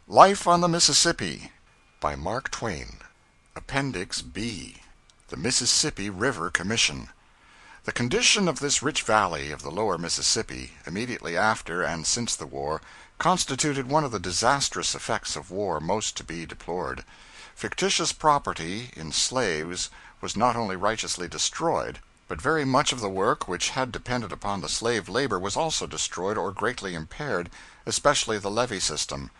Life on the Mississippi by Mark Twain. Appendix B. The Mississippi River Commission. The condition of this rich valley of the lower Mississippi, immediately after and since the war, constituted one of the disastrous effects of war most to be deplored. Fictitious property in slaves was not only righteously destroyed, but very much of the work which had depended upon the slave labor was also destroyed or greatly impaired, especially the levee system.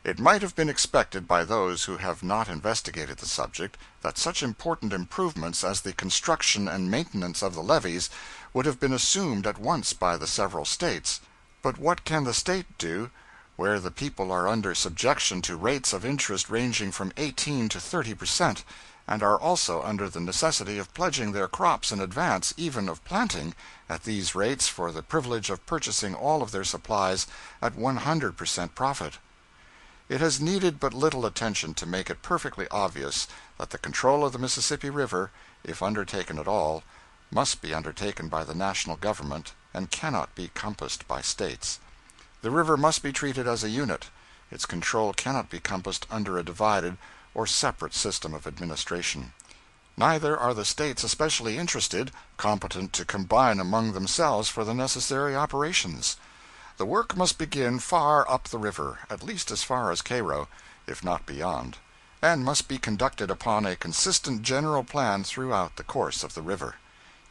It might have been expected by those who have not investigated the subject that such important improvements as the construction and maintenance of the levees would have been assumed at once by the several States. But what can the State do where the people are under subjection to rates of interest ranging from 18 to 30%, and are also under the necessity of pledging their crops in advance, even of planting, at these rates for the privilege of purchasing all of their supplies at 100% profit? It has needed but little attention to make it perfectly obvious that the control of the Mississippi River, if undertaken at all, must be undertaken by the national government and cannot be compassed by States. The river must be treated as a unit. Its control cannot be compassed under a divided or separate system of administration. Neither are the States especially interested, competent to combine among themselves for the necessary operations. The work must begin far up the river, at least as far as Cairo, if not beyond, and must be conducted upon a consistent general plan throughout the course of the river.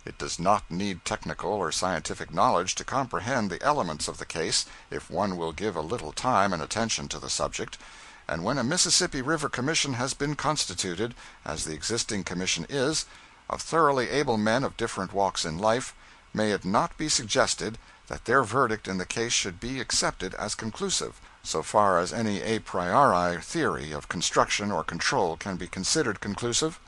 It does not need technical or scientific knowledge to comprehend the elements of the case if one will give a little time and attention to the subject, and when a Mississippi River Commission has been constituted, as the existing commission is, of thoroughly able men of different walks in life, may it not be suggested that their verdict in the case should be accepted as conclusive, so far as any a priori theory of construction or control can be considered conclusive?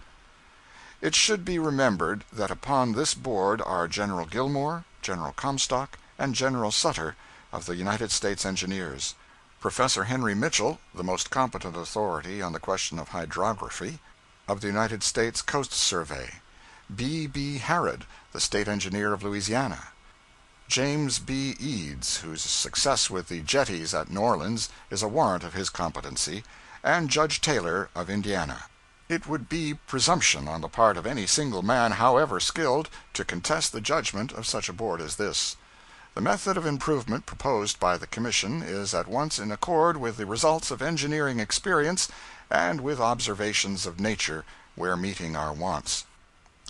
It should be remembered that upon this board are General Gillmore, General Comstock, and General Sutter of the United States Engineers; Professor Henry Mitchell, the most competent authority on the question of hydrography, of the United States Coast Survey; B. Harrod, the State Engineer of Louisiana; James B. Eads, whose success with the jetties at New Orleans is a warrant of his competency; and Judge Taylor of Indiana. It would be presumption on the part of any single man, however skilled, to contest the judgment of such a board as this. The method of improvement proposed by the commission is at once in accord with the results of engineering experience and with observations of nature where meeting our wants.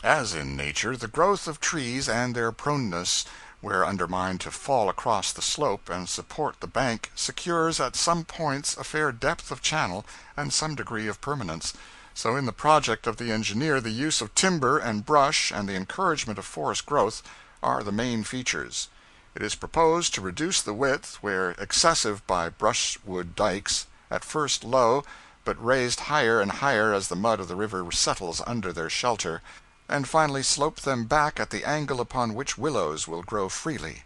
As in nature, the growth of trees and their proneness where undermined to fall across the slope and support the bank secures at some points a fair depth of channel and some degree of permanence, so in the project of the engineer the use of timber and brush and the encouragement of forest growth are the main features. It is proposed to reduce the width where excessive by brushwood dikes, at first low, but raised higher and higher as the mud of the river settles under their shelter, and finally slope them back at the angle upon which willows will grow freely.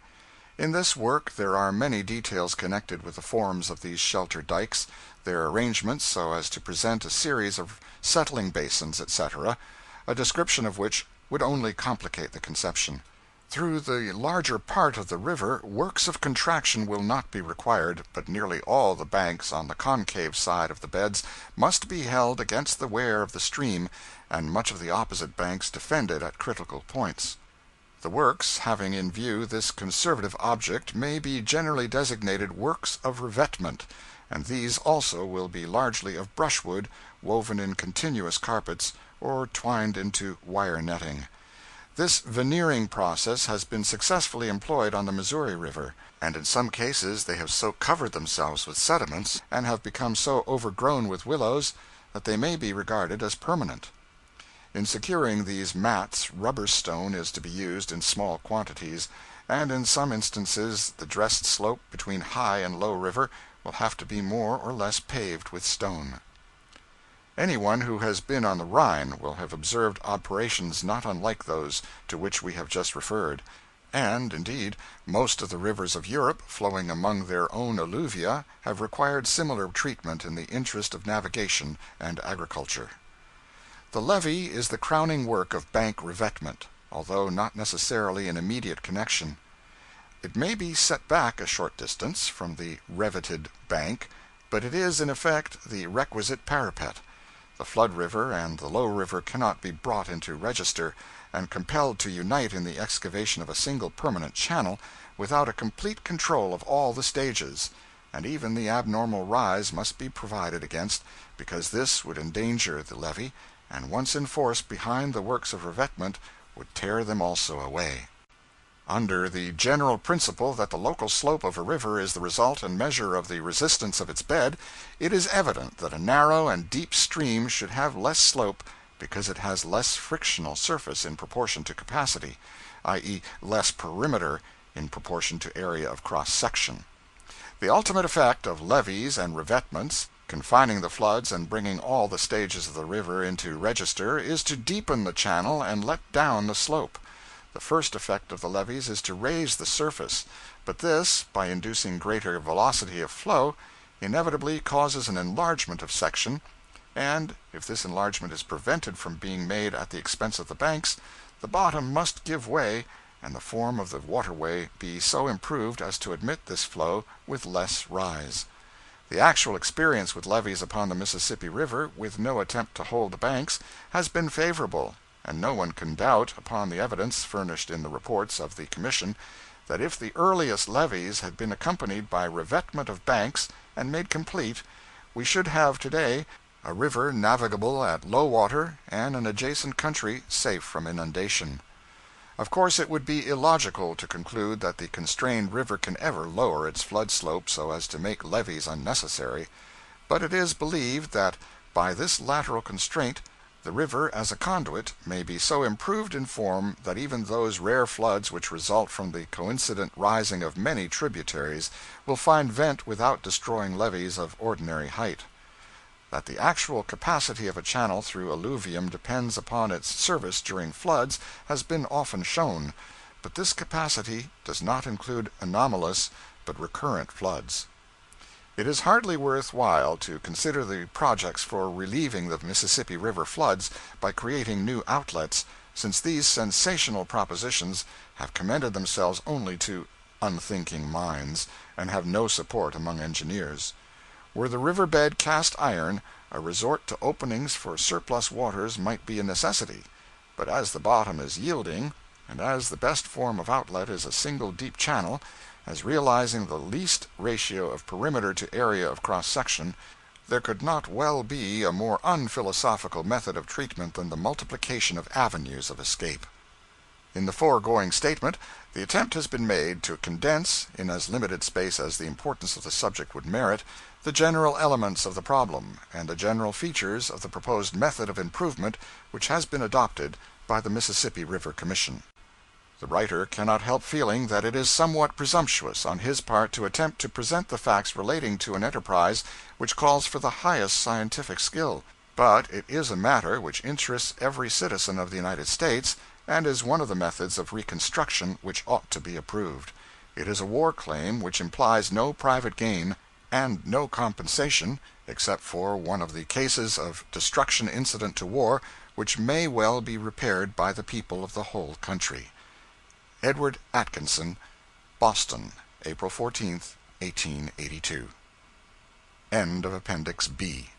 In this work there are many details connected with the forms of these shelter dikes, their arrangements so as to present a series of settling basins, etc., a description of which would only complicate the conception. Through the larger part of the river works of contraction will not be required, but nearly all the banks on the concave side of the beds must be held against the wear of the stream, and much of the opposite banks defended at critical points. The works having in view this conservative object may be generally designated works of revetment, and these also will be largely of brushwood woven in continuous carpets or twined into wire netting. This veneering process has been successfully employed on the Missouri River, and in some cases they have so covered themselves with sediments and have become so overgrown with willows that they may be regarded as permanent. In securing these mats rubber stone is to be used in small quantities, and in some instances the dressed slope between high and low river will have to be more or less paved with stone. Anyone who has been on the Rhine will have observed operations not unlike those to which we have just referred, and, indeed, most of the rivers of Europe, flowing among their own alluvia, have required similar treatment in the interest of navigation and agriculture. The levee is the crowning work of bank revetment, although not necessarily in immediate connection. It may be set back a short distance from the reveted bank, but it is in effect the requisite parapet. The flood river and the low river cannot be brought into register, and compelled to unite in the excavation of a single permanent channel, without a complete control of all the stages, and even the abnormal rise must be provided against, because this would endanger the levee, and once in force behind the works of revetment, would tear them also away. Under the general principle that the local slope of a river is the result and measure of the resistance of its bed, it is evident that a narrow and deep stream should have less slope because it has less frictional surface in proportion to capacity, i.e., less perimeter in proportion to area of cross-section. The ultimate effect of levees and revetments, confining the floods and bringing all the stages of the river into register, is to deepen the channel and let down the slope. The first effect of the levees is to raise the surface, but this, by inducing greater velocity of flow, inevitably causes an enlargement of section, and, if this enlargement is prevented from being made at the expense of the banks, the bottom must give way, and the form of the waterway be so improved as to admit this flow with less rise. The actual experience with levees upon the Mississippi River, with no attempt to hold the banks, has been favorable, and no one can doubt, upon the evidence furnished in the reports of the Commission, that if the earliest levees had been accompanied by revetment of banks and made complete, we should have today a river navigable at low water and an adjacent country safe from inundation. Of course, it would be illogical to conclude that the constrained river can ever lower its flood slope so as to make levees unnecessary, but it is believed that by this lateral constraint the river as a conduit may be so improved in form that even those rare floods which result from the coincident rising of many tributaries will find vent without destroying levees of ordinary height. That the actual capacity of a channel through alluvium depends upon its service during floods has been often shown, but this capacity does not include anomalous but recurrent floods. It is hardly worth while to consider the projects for relieving the Mississippi River floods by creating new outlets, since these sensational propositions have commended themselves only to unthinking minds, and have no support among engineers. Were the river bed cast iron, a resort to openings for surplus waters might be a necessity, but as the bottom is yielding, and as the best form of outlet is a single deep channel, as realizing the least ratio of perimeter to area of cross-section, there could not well be a more unphilosophical method of treatment than the multiplication of avenues of escape. In the foregoing statement, the attempt has been made to condense, in as limited space as the importance of the subject would merit, the general elements of the problem, and the general features of the proposed method of improvement which has been adopted by the Mississippi River Commission. The writer cannot help feeling that it is somewhat presumptuous on his part to attempt to present the facts relating to an enterprise which calls for the highest scientific skill, but it is a matter which interests every citizen of the United States, and is one of the methods of reconstruction which ought to be approved. It is a war claim which implies no private gain, and no compensation, except for one of the cases of destruction incident to war, which may well be repaired by the people of the whole country. Edward Atkinson, Boston, April 14, 1882. End of Appendix B.